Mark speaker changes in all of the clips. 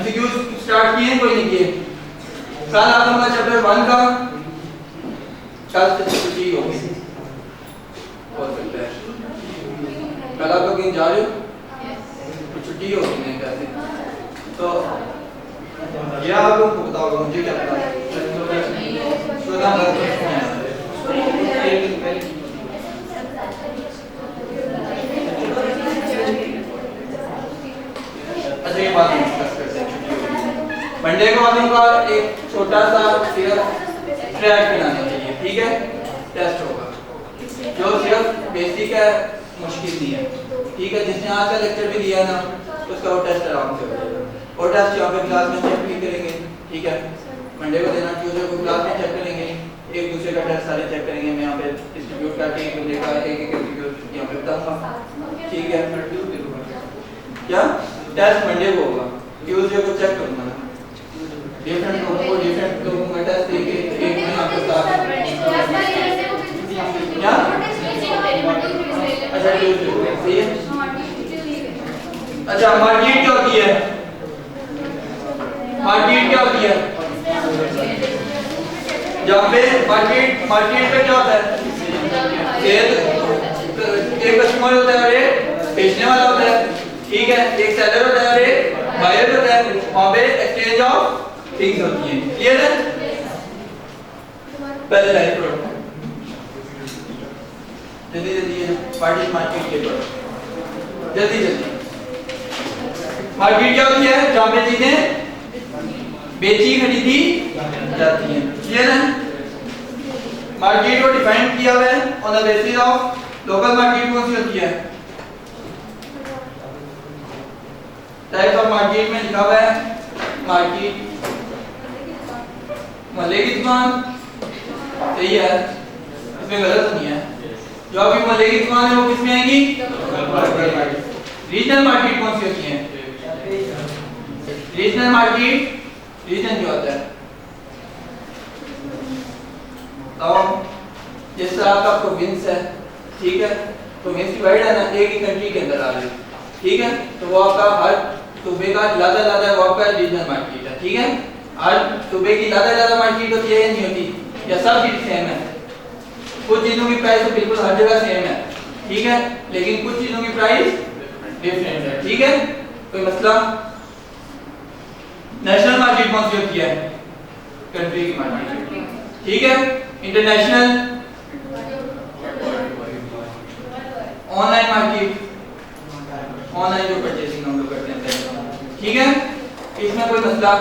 Speaker 1: MCQ start किए कोई नहीं किए? कल आप लोगों का चैप्टर 1 का कल से छुट्टी होगी हो सकता है। कल आप लोग कहीं जा रहे हो? छुट्टी होगी नहीं कैसे? तो ये आप लोग को बताओ, मुझे क्या पता है? अच्छा ये बात डिस्कस करते हैं। मंडे को हम लोग का एक छोटा सा सिर्फ ट्रैक बनाना चाहिए, ठीक है? टेस्ट होगा जो सिर्फ बेसिक है, मुश्किल नहीं है, ठीक है? जिसने आज का लेक्चर भी दिया ना उसका वो टेस्ट आराम से हो जाएगा। और टेस्ट यहाँ पे क्लास में चेक भी करेंगे, ठीक है? मंडे को देना, ट्यूसडे को क्लास में चेक करेंगे, एक दूसरे का टेस्ट सारे चेक करेंगे। मैं यहाँ पे डिस्ट्रीब्यूट करके एक बंदे का एक एग्जीक्यूट यहाँ पे बताऊंगा, ठीक है? क्या टेस्ट मंडे को होगा, ट्यूसडे को चेक करूंगा ना, डिफरेंट लोगों को डिफरेंट लोगों का टेस्ट देके एक में यहाँ पे क्या? अच्छा ट्यूसडे को सही है। अच्छा मार्केट क्या होती है? मार्केट क्या होती है? जहाँ पे मार्केट पे क्या होता है? एक कस्टमर होता है और एक बेचने वाला होता है, ठीक है? एक सेलर होता है और एक बायर होता है। वहाँ पे एक्सचेंज ऑफ थिंग्स होती है, क्लियर है? पहले लाइन पढ़ो जल्दी जल्दी, ये पार्टी मार्केट के पढ़ो जल्दी जल्दी। मार्केट क्या होती है? जहाँ पे चीजें बेची खरीदी जाती हैं, क्लियर है? मार्केट को डिफाइन किया हुआ है on the basis of local market कौन सी होती है? टाइप्स ऑफ मार्केट में लिखा हुआ है मार्केट मोहल्ले की दुकान, सही है, इसमें गलत नहीं है। जो आपकी मोहल्ले की दुकान है वो किस में आएगी? रीजनल मार्केट कौन सी होती है? रीजनल मार्केट, रीजन जो होता है तो जिस तरह आपका प्रोविंस है, ठीक है? प्रोविंस डिवाइड है ना, एक ही कंट्री के अंदर आ रही है, ठीक है? तो वो आपका हर सूबे का लादा है, वो आपका रीजनल मार्केट है, ठीक है? हर सूबे की लादा मार्केट होती है या नहीं होती? या सब चीज सेम है? कुछ चीजों की प्राइस तो बिल्कुल हर जगह सेम है, ठीक है? लेकिन कुछ चीजों की प्राइस डिफरेंट है, ठीक है? कोई मसला? नेशनल मार्केट कौन सी होती है? कंट्री की मार्केट, ठीक है? इंटरनेशनल ऑनलाइन मार्केट, ऑनलाइन जो परचेसिंग हम लोग करते हैं, ठीक है? इसमें कोई मसला?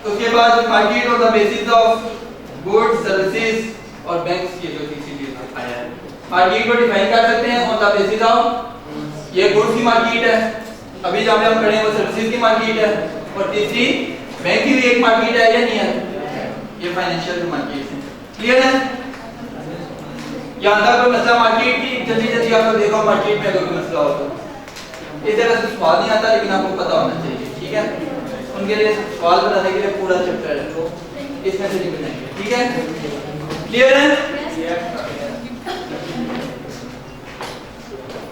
Speaker 1: उसके बाद market on the basis of goods services और बैंक्स की जो तीसरी चीज आया है। मार्केट को डिफाइन कर सकते हैं ऑन द बेसिस ऑफ ये गुड्स की मार्केट है, अभी जहाँ पे हम खड़े हैं वो सर्विसेज की मार्केट है, और तीसरी बैंक की भी एक मार्केट है या नहीं है? ये फाइनेंशियल मार्केट है, क्लियर है? यहाँ तक कोई मसला मार्केट की? जल्दी जल्दी आप लोग देखो मार्केट में अगर कोई मसला हो तो। इस तरह से सवाल नहीं आता लेकिन आपको पता होना चाहिए, ठीक है? उनके लिए सवाल बनाने के लिए पूरा चैप्टर है, तो इसमें से निकलेंगे, ठीक है? क्लियर है?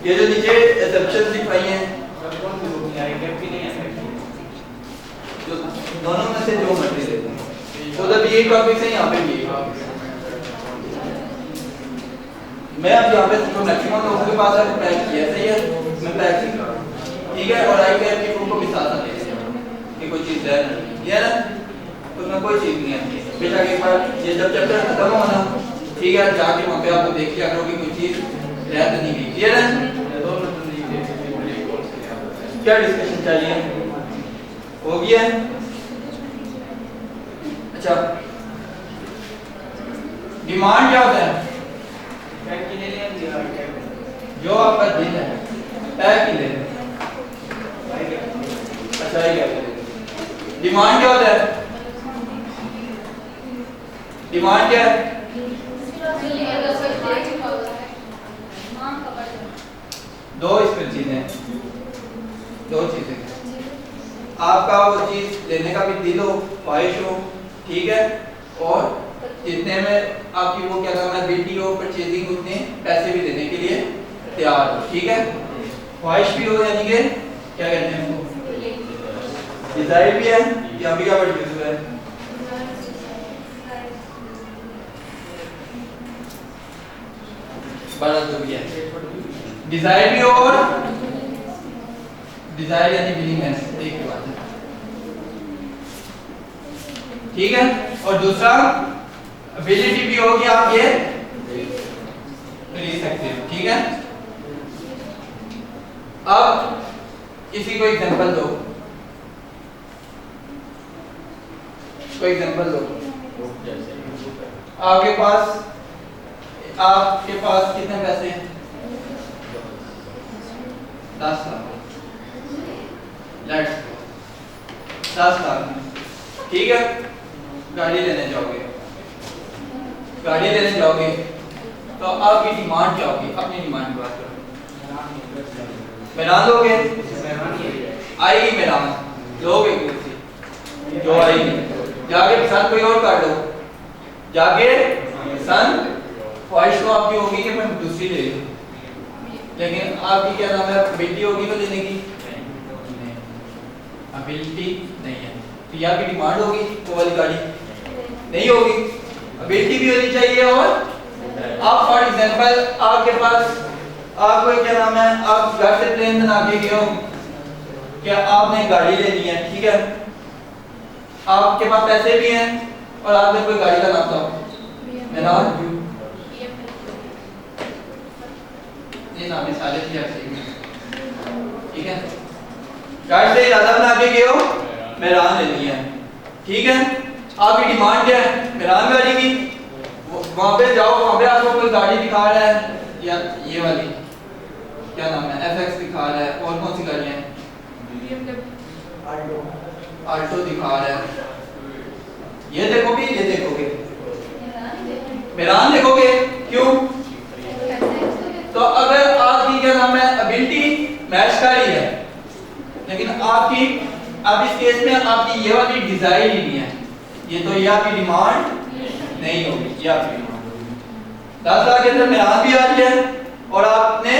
Speaker 1: ये जो नीचे एसेप्शंस दिखाई हैं जो दोनों में से जो मर्जी लेते हैं, उधर भी यही टॉपिक है, यहाँ पे भी यही टॉपिक है। मैं अब यहाँ पे जो मैक्सिमम लोगों के पास है पैक किया, सही है? मैं पैक नहीं कर रहा हूँ, ठीक है? और आई कैप की को भी साथ ले कि कोई चीज है नहीं, ये ना उसमें कोई चीज नहीं है। बेशक एक बार ये जब चैप्टर खत्म हो ना, ठीक है, जाके वहाँ पे आपको देख लिया करो कि कोई चीज रह तो नहीं गई, क्लियर है? क्या डिस्कशन चाहिए? हो गया? अच्छा, डिमांड क्या होता है? जो आपका दिल है पैक ही ले। अच्छा ये क्या? डिमांड क्या होता है? डिमांड क्या है? दो इसमें चीजें, दो चीजें, आपका वो चीज लेने का भी दिल हो, ख्वाहिश हो, ठीक है? और जितने में आपकी वो क्या नाम है एबिलिटी हो परचेजिंग, उतने पैसे भी देने के लिए तैयार हो, ठीक है? ख्वाहिश भी हो, यानी कि क्या कहते हैं डिजायर भी है, यहाँ भी क्या प्रोड्यूस हुआ है? बड़ा जो भी है, डिजायर भी और डिजायर यानी विलिंगनेस, एक ही बात है, ठीक है। और दूसरा एबिलिटी भी होगी, आप ये खरीद सकते हो, ठीक है। अब किसी को एग्जांपल दो, कोई एग्जांपल दो। आपके पास कितने पैसे हैं? 10 लाख। लेट्स 10 लाख, ठीक है। गाड़ी लेने जाओगे तो आपकी डिमांड क्या होगी? अपनी डिमांड की बात करो। मेरान लोगे? आएगी मेरान, लोगे कुर्सी जो आएगी, जाके पसंद कोई और कर लो, जाके पसंद ख्वाहिश तो आपकी होगी कि मैं दूसरी ले लूं, लेकिन आपकी क्या नाम है, एबिलिटी होगी तो लेने की? नहीं, एबिलिटी नहीं है, तो यहाँ की डिमांड होगी वो वाली गाड़ी नहीं होगी। एबिलिटी भी होनी चाहिए। और आप फॉर एग्जांपल आपके पास, आपको क्या नाम है, आप घर से प्लान बना के गए हो क्या आपने गाड़ी लेनी है, ठीक है, आपके पास पैसे भी हैं और आपने कोई गाड़ी का नाम बताओ, मेरान, ये नाम है सारे चीज ऐसे, ठीक है। गाड़ी से इरादा बना के गए हो मेरान लेनी है, ठीक है। आपकी डिमांड क्या है? मेरान गाड़ी की। वहां पे जाओ, वहां पे आपको कोई गाड़ी दिखा रहा है, या ये वाली क्या नाम है, FX दिखा रहा है, और कौन सी गाड़ियां हैं, आल्टो दिखा रहा है, ये देखोगे, ये देखोगे, मेरान देखोगे, क्यों? तो अगर आपकी क्या नाम है, एबिलिटी मैच कर रही है, लेकिन आपकी, अब इस केस में आपकी ये वाली डिजायर ही नहीं है, ये तो ये आपकी डिमांड नहीं होगी, ये आपकी डिमांड होगी। 10 लाख के अंदर मेरान भी आ रही है और आपने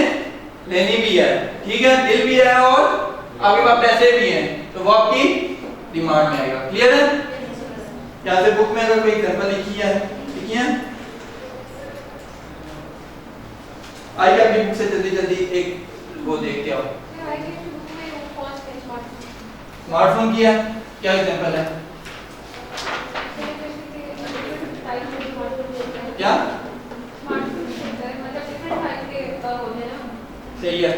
Speaker 1: लेनी भी है, ठीक है, दिल भी है और आपके पास पैसे भी हैं, तो वो आपकी डिमांड में आएगा। क्लियर है? यहाँ से बुक में अगर कोई एग्जांपल लिखी है, आइए अपनी बुक से जल्दी जल्दी एक वो देख के आओ। स्मार्टफोन की है, क्या एग्जांपल है? क्या सही है,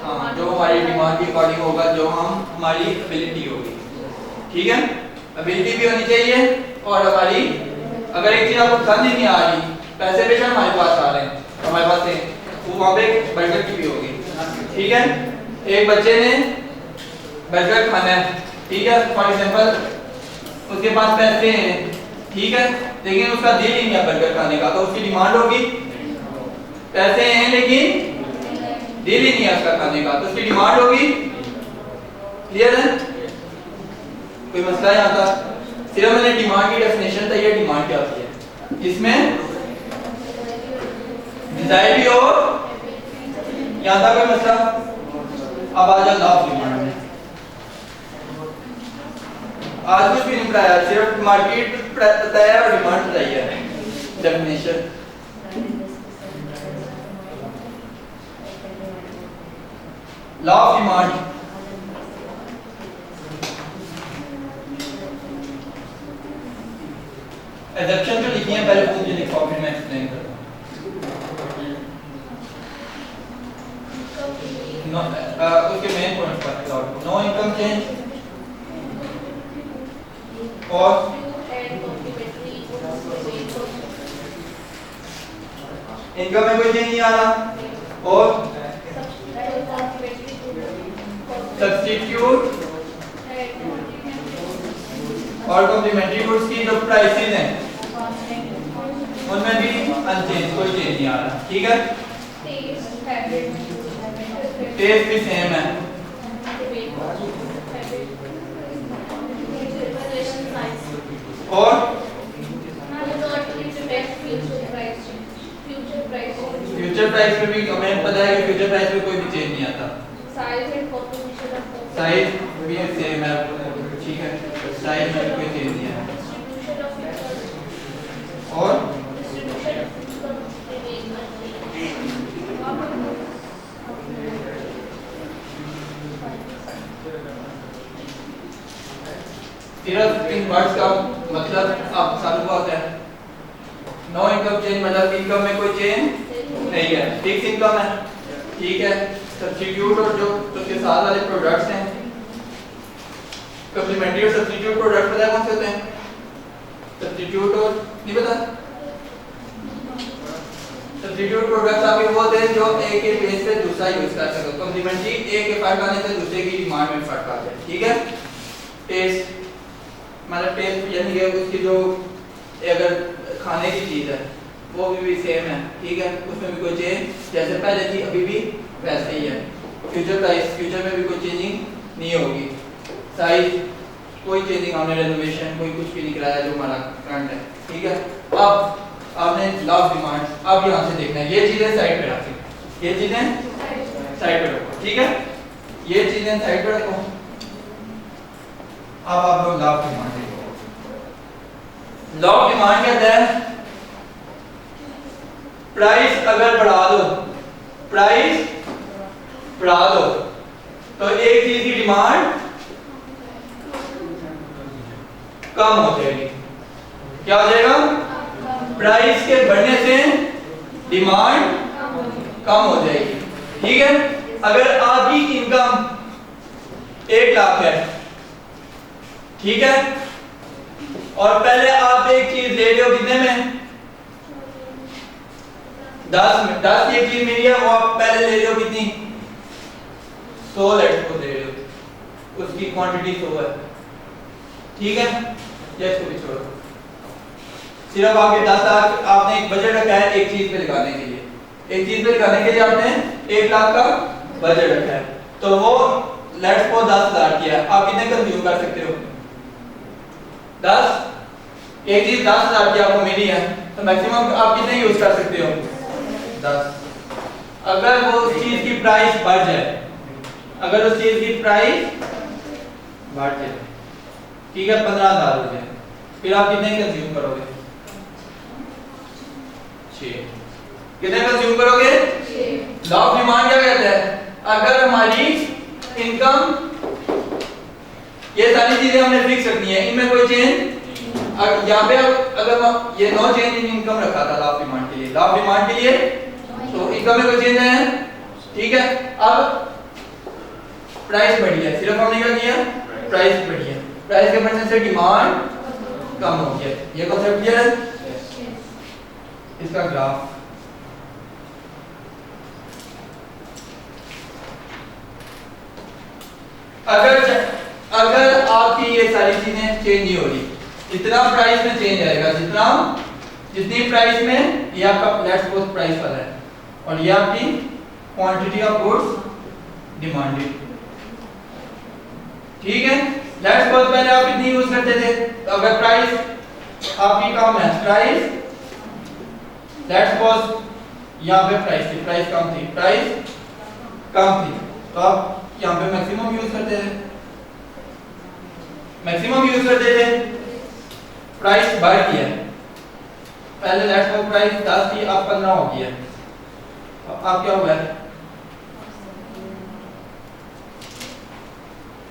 Speaker 1: हाँ, जो हमारी डिमांड के अकॉर्डिंग होगा, जो हमारी एबिलिटी होगी, ठीक है। एबिलिटी भी होनी चाहिए और हमारी, अगर एक चीज आपको पसंद ही नहीं आ रही, पैसे बेशक हमारे पास आ रहे हैं, हमारे पास है, वो वहाँ पे बर्गर की भी होगी, ठीक है। एक बच्चे ने बर्गर खाना है, ठीक है, फॉर एग्जांपल उसके पास पैसे हैं, ठीक है, लेकिन उसका दिल ही नहीं है बर्गर खाने का, तो उसकी डिमांड होगी, पैसे हैं लेकिन दिल ही नहीं है उसका खाने का, तो उसकी डिमांड होगी। क्लियर है? कोई मसला है यहाँ था? सिर्फ मैंने डिमांड की डेफिनेशन था, ये डिमांड क्या होती है, इसमें डिजायर भी हो, यहाँ था कोई मसला? अब आ जाओ लॉ ऑफ डिमांड में। आज कुछ भी नहीं पढ़ाया, सिर्फ मार्केट बताया और डिमांड बताई है, definition. Law of demand, exemption जो लिखी है पहले मुझे लिखो, फिर मैं एक्सप्लेन करता हूँ। उसके मेन पॉइंट पर नो इनकम चेंज और इनकम में कोई चेंज नहीं आ रहा, और सब्स्टिट्यूट और कॉम्प्लीमेंट्री गुड्स की जो प्राइसेस हैं उनमें भी अनचेंज, कोई चेंज नहीं आ रहा, ठीक है। टेस्ट भी सेम है, और फ्यूचर प्राइस में भी हमें पता है कि फ्यूचर प्राइस में कोई भी चेंज नहीं आता, साइज में कोई चेंज नहीं है। और सिर्फ इन वर्ड्स का मतलब अब चालू होता है। नो इनकम चेंज मतलब इनकम में कोई चेंज नहीं है, फिक्स इनकम है, ठीक है। सब्स्टिट्यूट और जो उसके साथ वाले प्रोडक्ट्स हैं, कॉम्प्लीमेंट्री और सब्स्टिट्यूट प्रोडक्ट पता है कौन से होते हैं? सब्स्टिट्यूट और नहीं पता? सब्स्टिट्यूट प्रोडक्ट्स आपके वो होते हैं जो एक के बेस पे दूसरा यूज कर सकते हो। कॉम्प्लीमेंट्री एक के फर्क आने से दूसरे की डिमांड में फर्क आ जाए, ठीक है। टेस्ट मतलब टेस्ट यानी कि उसकी जो अगर खाने की चीज है वो भी सेम है, ठीक है, उसमें भी कोई चेंज जैसे पहले थी अभी भी वैसे ही है। फ्यूचर प्राइस फ्यूचर में भी कोई चेंजिंग नहीं होगी। साइज कोई चेंजिंग, हमने रेनोवेशन कोई कुछ भी नहीं कराया जो हमारा करंट है, ठीक है। अब आपने लॉ ऑफ डिमांड अब यहाँ से देखना है, ये चीजें साइड पे रखी, ये चीजें साइड पे रखो, ठीक है, ये चीजें साइड पे रखो। अब आप लोग लॉ ऑफ डिमांड देखो। लॉ ऑफ डिमांड कहता है प्राइस अगर बढ़ा दो, प्राइस बढ़ा दो तो एक चीज की डिमांड कम हो जाएगी। क्या हो जाएगा? प्राइस के बढ़ने से डिमांड कम हो जाएगी, ठीक है। अगर आपकी इनकम 1 लाख है, ठीक है, और पहले आप एक चीज ले रहे हो कितने में? 10 में। 10 की एक चीज मिली है, वो आप पहले ले रहे हो कितनी? 100 लेट्स को ले रहे हो, उसकी क्वांटिटी 100 है, ठीक है। या इसको भी छोड़ो, सिर्फ आपके 10 लाख आपने एक बजट रखा है एक चीज पे लगाने के लिए, एक चीज पे लगाने के लिए आपने 1 लाख का बजट रखा है, तो वो लेट्स को 10,000 किया, आप कितने कंज्यूम कर सकते हो? 10। एक चीज 10,000 की आपको मिली है तो मैक्सिमम आप कितने यूज कर सकते हो? 10। अगर वो चीज की प्राइस बढ़ जाए, अगर उस चीज की प्राइस बढ़ जाए, ठीक है, 15,000 हो जाए, फिर आप कितने कंज्यूम करोगे? 6। कितने कंज्यूम करोगे? 6। लॉ ऑफ डिमांड क्या कहता है? अगर हमारी इनकम, ये सारी चीजें हमने फिक्स रखनी है, इनमें कोई चेंज, यहाँ पे अगर ये नो चेंज इन इनकम रखा था लॉ ऑफ डिमांड के लिए, लॉ ऑफ डिमांड के लिए, तो इनकम में कोई चेंज है, ठीक है। अब प्राइस बढ़ी है, सिर्फ हमने क्या किया? प्राइस बढ़ी है, प्राइस के बढ़ने से डिमांड कम हो गया, ये कॉन्सेप्ट क्लियर है? इसका ग्राफ अगर आपकी ये सारी चीजें चेंज नहीं हो रही, इतना प्राइस में चेंज आएगा जितनी प्राइस में, ये आपका लेट्स सपोज प्राइस वाला है, और ये आपकी क्वांटिटी ऑफ गुड्स डिमांडेड, ठीक है। लेट्स सपोज पहले आप इतनी यूज करते थे, अगर प्राइस आपकी कम है, प्राइस लेट्स सपोज यहाँ पे प्राइस कम थी, तो आप यहाँ पे मैक्सिमम यूज करते थे, प्राइस बढ़ गया, पहले लेट्स सपोज प्राइस 10 थी, अब 15 हो गया, अब क्या हुआ?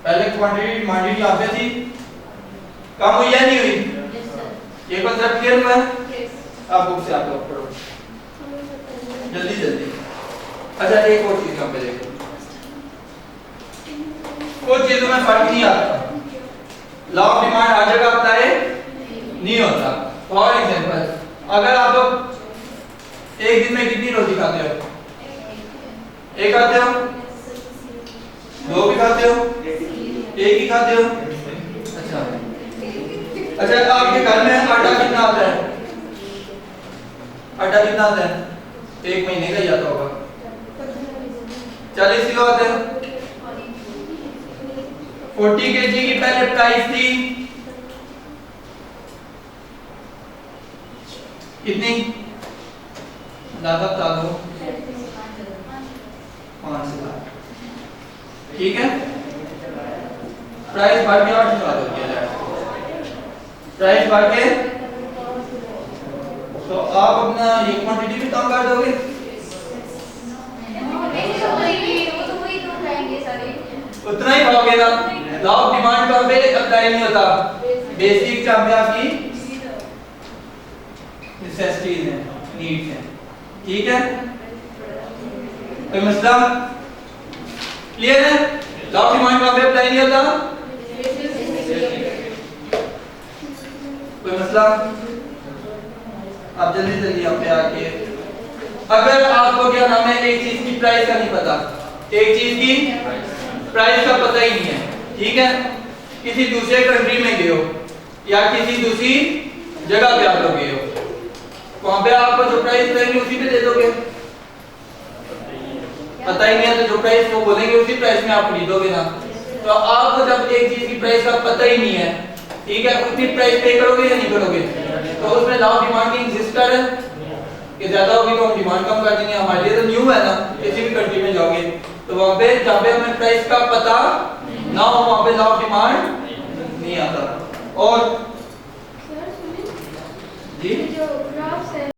Speaker 1: पहले क्वांटिटी डिमांडेड यहाँ पे थी, कम हुई या नहीं हुई? ये कॉन्सेप्ट क्लियर हुआ? आप बुक से आप लोग पढ़ो जल्दी। अच्छा, एक और चीज हम पे देखो, कुछ चीजों में फर्क नहीं आता, लॉ ऑफ डिमांड हर जगह अप्लाई नहीं होता। फॉर एग्जांपल, अगर आप लोग एक दिन में कितनी रोटी खाते हो? एक खाते हो? 2 भी खाते हो? एक ही खाते हो? अच्छा, आपके घर में आटा कितना आता है? आटा कितना आता है? 1 महीने का ही आता होगा, 40 किलो आता है। 40 kg की पहले प्राइस थी कितनी? लागत डालो 5,000, ठीक है। प्राइस बढ़ गया 8,000 हो गया, प्राइस बढ़े तो आप अपना ये क्वांटिटी भी कम कर दोगे। उतना ही पाओगे ना। लॉ ऑफ डिमांड कहाँ पे अप्लाई नहीं होता, बेसिक जहाँ पे आपकी नेसेसिटीज हैं, नीड्स हैं, ठीक है। कोई मसला क्लियर है? लॉ ऑफ डिमांड कहाँ पे अप्लाई नहीं होता, कोई मसला? आप जल्दी जल्दी यहाँ पे आके, अगर आपको क्या नाम है एक चीज की प्राइस का नहीं पता, एक चीज की प्राइस का पता ही नहीं है, ठीक है, किसी दूसरे कंट्री में गए हो या किसी दूसरी जगह पे आप लोग गए हो, वहां पे आपको जो प्राइस कहेंगे उसी पे दे दोगे, पता ही नहीं है तो जो प्राइस वो बोलेंगे उसी प्राइस में आप खरीदोगे ना। तो आपको जब एक चीज की प्राइस का पता ही नहीं है, ठीक है, उतनी प्राइस पे करोगे या नहीं करोगे? तो उसमें लॉ ऑफ डिमांड की एग्जिस्टर है कि ज्यादा होगी तो हम डिमांड कम कर देंगे। हमारे लिए तो न्यू है ना, किसी भी कंट्री में जाओगे तो वहां पे जहां पे हमें प्राइस का पता ना हो वहां पे लॉ ऑफ डिमांड नहीं आता। और
Speaker 2: सर सुनिए,
Speaker 1: जी
Speaker 2: जो ग्राफ्स है